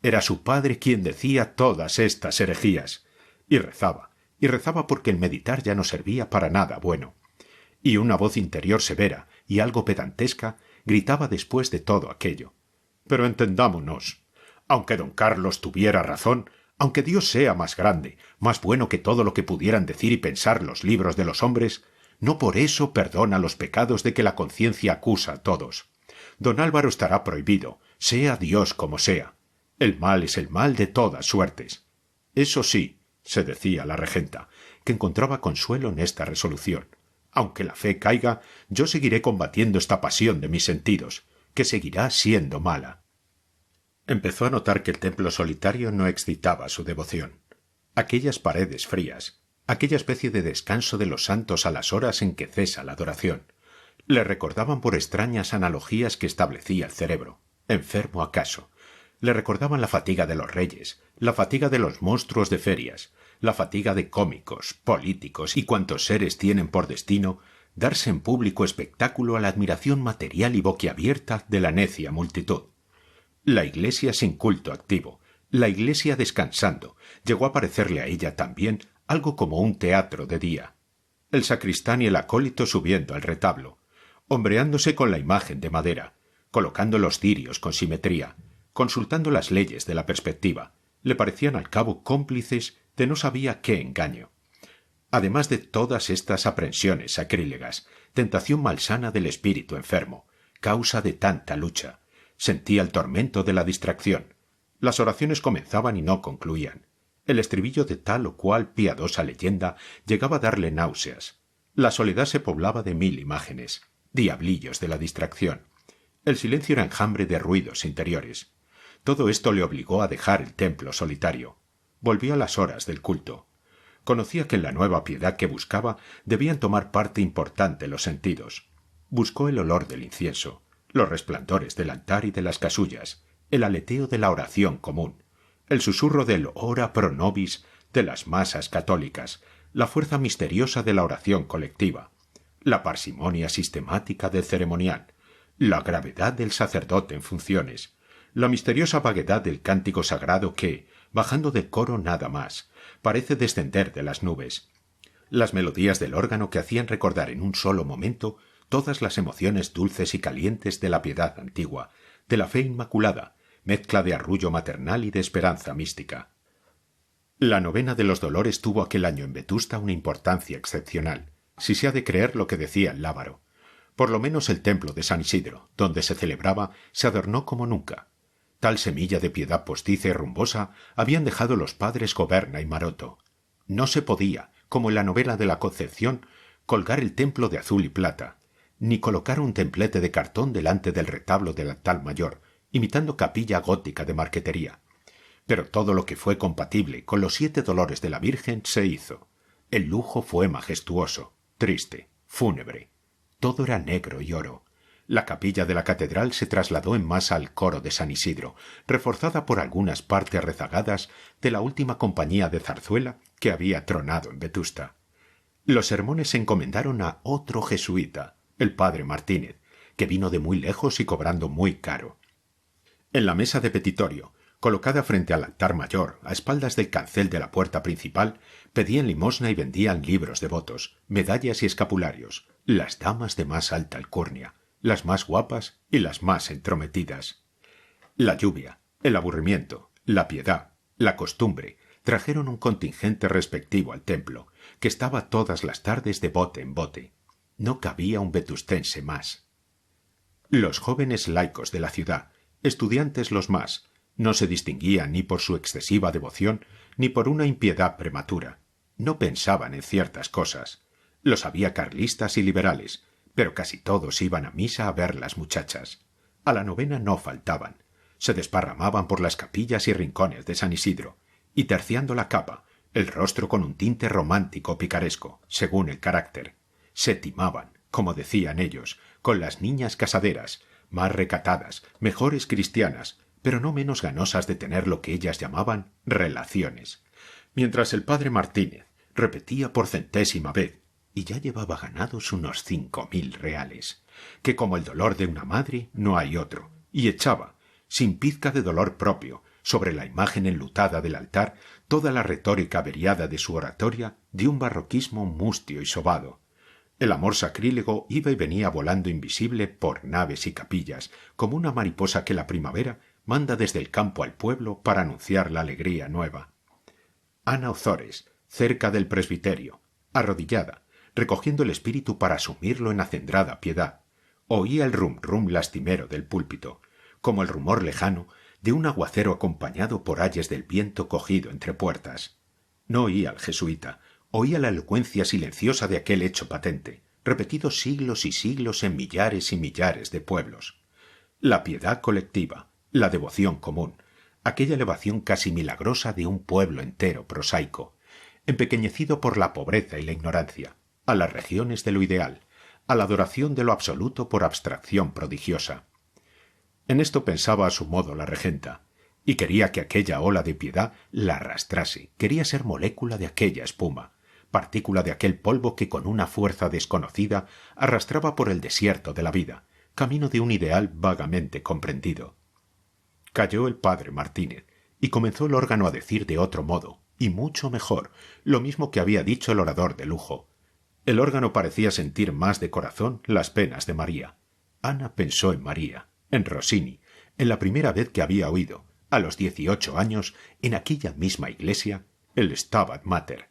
Speaker 1: Era su padre quien decía todas estas herejías, y rezaba porque el meditar ya no servía para nada bueno. Y una voz interior severa y algo pedantesca gritaba después de todo aquello. Pero entendámonos, aunque don Carlos tuviera razón, aunque Dios sea más grande, más bueno que todo lo que pudieran decir y pensar los libros de los hombres, no por eso perdona los pecados de que la conciencia acusa a todos. Don Álvaro estará prohibido, sea Dios como sea. El mal es el mal de todas suertes. Eso sí, se decía la regenta, que encontraba consuelo en esta resolución. Aunque la fe caiga, yo seguiré combatiendo esta pasión de mis sentidos, que seguirá siendo mala. Empezó a notar que el templo solitario no excitaba su devoción. Aquellas paredes frías, aquella especie de descanso de los santos a las horas en que cesa la adoración, le recordaban por extrañas analogías que establecía el cerebro. ¿Enfermo acaso? Le recordaban la fatiga de los reyes, la fatiga de los monstruos de ferias, la fatiga de cómicos, políticos y cuantos seres tienen por destino darse en público espectáculo a la admiración material y boquiabierta de la necia multitud. La Iglesia sin culto activo, la Iglesia descansando, llegó a parecerle a ella también algo como un teatro de día. El sacristán y el acólito subiendo al retablo, hombreándose con la imagen de madera, colocando los cirios con simetría, consultando las leyes de la perspectiva, le parecían al cabo cómplices de no sabía qué engaño. Además de todas estas aprensiones sacrílegas, tentación malsana del espíritu enfermo, causa de tanta lucha, sentía el tormento de la distracción. Las oraciones comenzaban y no concluían. El estribillo de tal o cual piadosa leyenda llegaba a darle náuseas. La soledad se poblaba de 1000 imágenes, diablillos de la distracción. El silencio era enjambre de ruidos interiores. Todo esto le obligó a dejar el templo solitario. Volvió a las horas del culto. Conocía que en la nueva piedad que buscaba debían tomar parte importante los sentidos. Buscó el olor del incienso, los resplandores del altar y de las casullas, el aleteo de la oración común, el susurro del ora pro nobis de las masas católicas, la fuerza misteriosa de la oración colectiva, la parsimonia sistemática del ceremonial, la gravedad del sacerdote en funciones, la misteriosa vaguedad del cántico sagrado que, bajando del coro nada más, parece descender de las nubes, las melodías del órgano que hacían recordar en un solo momento todas las emociones dulces y calientes de la piedad antigua, de la fe inmaculada, mezcla de arrullo maternal y de esperanza mística. La novena de los dolores tuvo aquel año en Vetusta una importancia excepcional, si se ha de creer lo que decía el lábaro. Por lo menos el templo de San Isidro, donde se celebraba, se adornó como nunca. Tal semilla de piedad postiza y rumbosa habían dejado los padres Goberna y Maroto. No se podía, como en la novela de la Concepción, colgar el templo de azul y plata, ni colocar un templete de cartón delante del retablo del altar mayor, imitando capilla gótica de marquetería. Pero todo lo que fue compatible con los 7 dolores de la Virgen se hizo. El lujo fue majestuoso, triste, fúnebre. Todo era negro y oro. La capilla de la catedral se trasladó en masa al coro de San Isidro, reforzada por algunas partes rezagadas de la última compañía de zarzuela que había tronado en Vetusta. Los sermones se encomendaron a otro jesuita, el padre Martínez, que vino de muy lejos y cobrando muy caro. En la mesa de petitorio, colocada frente al altar mayor, a espaldas del cancel de la puerta principal, pedían limosna y vendían libros devotos, medallas y escapularios, las damas de más alta alcurnia, las más guapas y las más entrometidas. La lluvia, el aburrimiento, La piedad, la costumbre, trajeron un contingente respectivo al templo, que estaba todas las tardes de bote en bote. No cabía un vetustense más. Los jóvenes laicos de la ciudad, estudiantes los más, no se distinguían ni por su excesiva devoción ni por una impiedad prematura. No pensaban en ciertas cosas. Los había carlistas y liberales, pero casi todos iban a misa a ver las muchachas. A la novena no faltaban. Se desparramaban por las capillas y rincones de San Isidro, y terciando la capa, el rostro con un tinte romántico picaresco, según el carácter. Se timaban, como decían ellos, con las niñas casaderas, más recatadas, mejores cristianas, pero no menos ganosas de tener lo que ellas llamaban relaciones. Mientras el padre Martínez repetía por centésima vez, y ya llevaba ganados unos 5.000 reales, que como el dolor de una madre no hay otro, y echaba, sin pizca de dolor propio, sobre la imagen enlutada del altar toda la retórica averiada de su oratoria de un barroquismo mustio y sobado. El amor sacrílego iba y venía volando invisible por naves y capillas, como una mariposa que la primavera manda desde el campo al pueblo para anunciar la alegría nueva. Ana Ozores, cerca del presbiterio, arrodillada, recogiendo el espíritu para asumirlo en acendrada piedad, oía el rum-rum lastimero del púlpito, como el rumor lejano de un aguacero acompañado por ayes del viento cogido entre puertas. No oía al jesuita, oía la elocuencia silenciosa de aquel hecho patente, repetido siglos y siglos en millares y millares de pueblos. La piedad colectiva, la devoción común, aquella elevación casi milagrosa de un pueblo entero prosaico, empequeñecido por la pobreza y la ignorancia, a las regiones de lo ideal, a la adoración de lo absoluto por abstracción prodigiosa. En esto pensaba a su modo la regenta, y quería que aquella ola de piedad la arrastrase, quería ser molécula de aquella espuma, partícula de aquel polvo que con una fuerza desconocida arrastraba por el desierto de la vida, camino de un ideal vagamente comprendido. Calló el padre Martínez, y comenzó el órgano a decir de otro modo, y mucho mejor, lo mismo que había dicho el orador de lujo. El órgano parecía sentir más de corazón las penas de María. Ana pensó en María, en Rossini, en la primera vez que había oído, a los 18 años, en aquella misma iglesia, el Stabat Mater.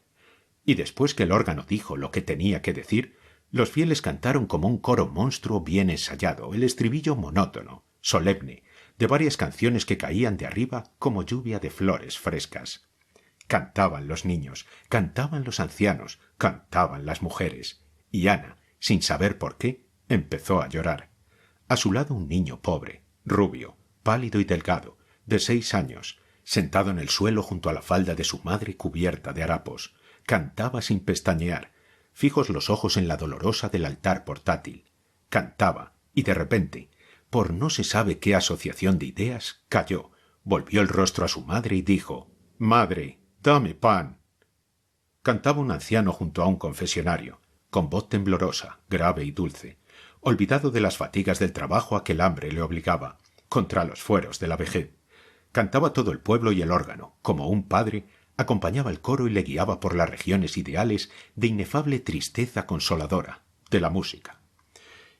Speaker 1: Y después que el órgano dijo lo que tenía que decir, los fieles cantaron como un coro monstruo bien ensayado, el estribillo monótono, solemne, de varias canciones que caían de arriba como lluvia de flores frescas. Cantaban los niños, cantaban los ancianos, cantaban las mujeres, y Ana, sin saber por qué, empezó a llorar. A su lado un niño pobre, rubio, pálido y delgado, de 6 años, sentado en el suelo junto a la falda de su madre cubierta de harapos, cantaba sin pestañear, fijos los ojos en la dolorosa del altar portátil. Cantaba, y de repente, por no se sabe qué asociación de ideas, calló, volvió el rostro a su madre y dijo: «Madre, dame pan». Cantaba un anciano junto a un confesionario, con voz temblorosa, grave y dulce, olvidado de las fatigas del trabajo a que el hambre le obligaba, contra los fueros de la vejez. Cantaba todo el pueblo y el órgano, como un padre, acompañaba el coro y le guiaba por las regiones ideales de inefable tristeza consoladora de la música.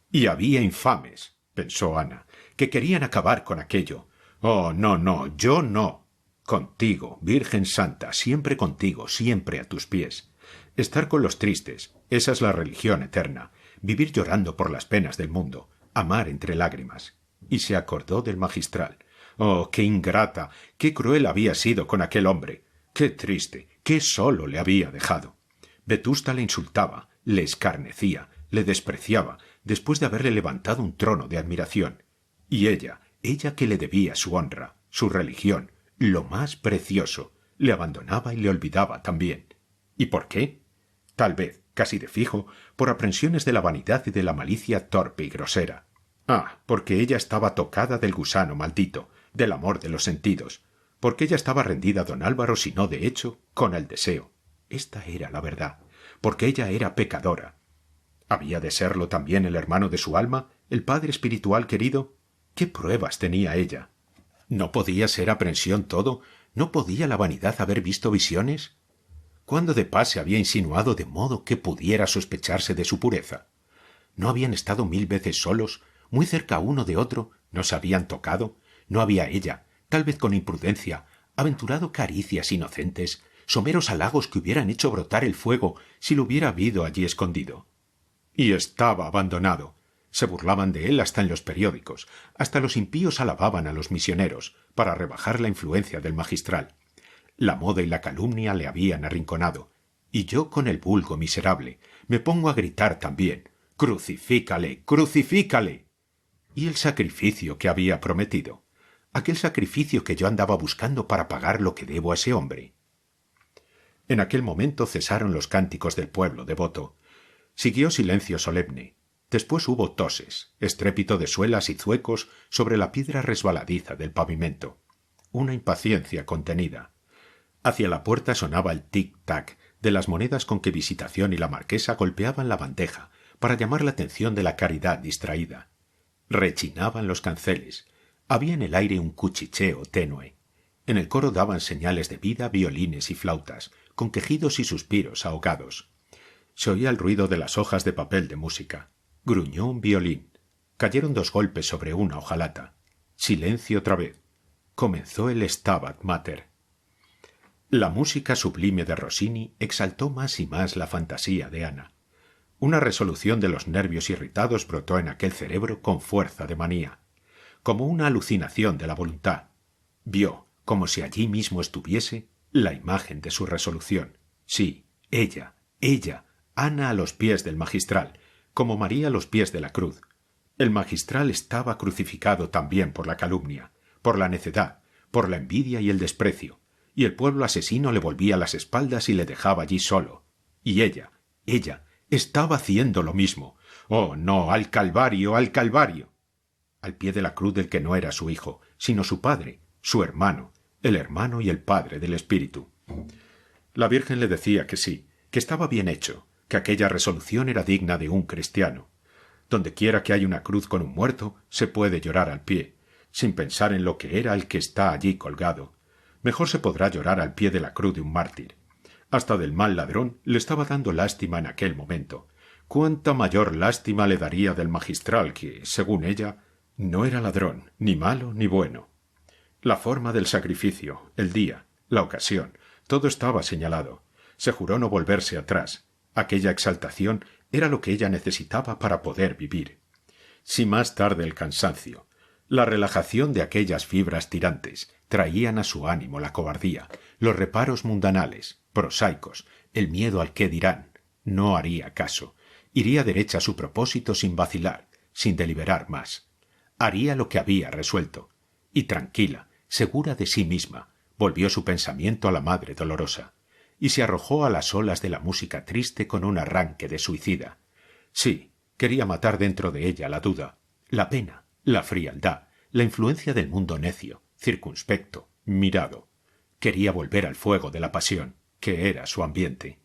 Speaker 1: Y había infames, pensó Ana, que querían acabar con aquello. Oh, no, no, yo no. Contigo, Virgen Santa, siempre contigo, siempre a tus pies. Estar con los tristes, esa es la religión eterna. Vivir llorando por las penas del mundo, amar entre lágrimas. Y se acordó del magistral. Oh, qué ingrata, qué cruel había sido con aquel hombre. Qué triste, qué solo le había dejado. Vetusta le insultaba, le escarnecía, le despreciaba, después de haberle levantado un trono de admiración. Y ella que le debía su honra, su religión, lo más precioso, le abandonaba y le olvidaba también. ¿Y por qué? Tal vez, casi de fijo, por aprensiones de la vanidad y de la malicia torpe y grosera. Ah, porque ella estaba tocada del gusano maldito, del amor de los sentidos, porque ella estaba rendida a don Álvaro, si no de hecho, con el deseo. Esta era la verdad, porque ella era pecadora. ¿Había de serlo también el hermano de su alma, el padre espiritual querido? ¿Qué pruebas tenía ella? ¿No podía ser aprensión todo? ¿No podía la vanidad haber visto visiones? ¿Cuándo de paz se había insinuado de modo que pudiera sospecharse de su pureza? ¿No habían estado 1000 veces solos, muy cerca uno de otro, no se habían tocado? ¿No había ella, tal vez con imprudencia, aventurado caricias inocentes, someros halagos que hubieran hecho brotar el fuego si lo hubiera habido allí escondido. Y estaba abandonado. Se burlaban de él hasta en los periódicos, hasta los impíos alababan a los misioneros, para rebajar la influencia del magistral. La moda y la calumnia le habían arrinconado, y yo con el vulgo miserable me pongo a gritar también: «¡Crucifícale! ¡Crucifícale!». ¿Y el sacrificio que había prometido? Aquel sacrificio que yo andaba buscando para pagar lo que debo a ese hombre. En aquel momento cesaron los cánticos del pueblo devoto. Siguió silencio solemne. Después hubo toses, estrépito de suelas y zuecos sobre la piedra resbaladiza del pavimento. Una impaciencia contenida. Hacia la puerta sonaba el tic-tac de las monedas con que Visitación y la Marquesa golpeaban la bandeja para llamar la atención de la caridad distraída. Rechinaban los canceles. Había en el aire un cuchicheo tenue. En el coro daban señales de vida violines y flautas, con quejidos y suspiros ahogados. Se oía el ruido de las hojas de papel de música. Gruñó un violín. Cayeron 2 golpes sobre una hojalata. Silencio otra vez. Comenzó el Stabat Mater. La música sublime de Rossini exaltó más y más la fantasía de Ana. Una resolución de los nervios irritados brotó en aquel cerebro con fuerza de manía, como una alucinación de la voluntad. Vio, como si allí mismo estuviese, la imagen de su resolución. Sí, ella, Ana a los pies del magistral, como María a los pies de la cruz. El magistral estaba crucificado también por la calumnia, por la necedad, por la envidia y el desprecio, y el pueblo asesino le volvía las espaldas y le dejaba allí solo. Y ella, estaba haciendo lo mismo. ¡Oh, no! ¡Al Calvario, al Calvario! Al pie de la cruz del que no era su hijo, sino su padre, su hermano, el hermano y el padre del Espíritu. La Virgen le decía que sí, que estaba bien hecho, que aquella resolución era digna de un cristiano. Dondequiera que hay una cruz con un muerto, se puede llorar al pie, sin pensar en lo que era el que está allí colgado. Mejor se podrá llorar al pie de la cruz de un mártir. Hasta del mal ladrón le estaba dando lástima en aquel momento. Cuánta mayor lástima le daría del magistral que, según ella, no era ladrón, ni malo ni bueno. La forma del sacrificio, el día, la ocasión, todo estaba señalado. Se juró no volverse atrás. Aquella exaltación era lo que ella necesitaba para poder vivir. Si más tarde el cansancio, la relajación de aquellas fibras tirantes traían a su ánimo la cobardía, los reparos mundanales, prosaicos, el miedo al qué dirán, no haría caso. Iría derecha a su propósito sin vacilar, sin deliberar más. Haría lo que había resuelto. Y tranquila, segura de sí misma, volvió su pensamiento a la Madre Dolorosa. Y se arrojó a las olas de la música triste con un arranque de suicida. Sí, quería matar dentro de ella la duda, la pena, la frialdad, la influencia del mundo necio, circunspecto, mirado. Quería volver al fuego de la pasión, que era su ambiente.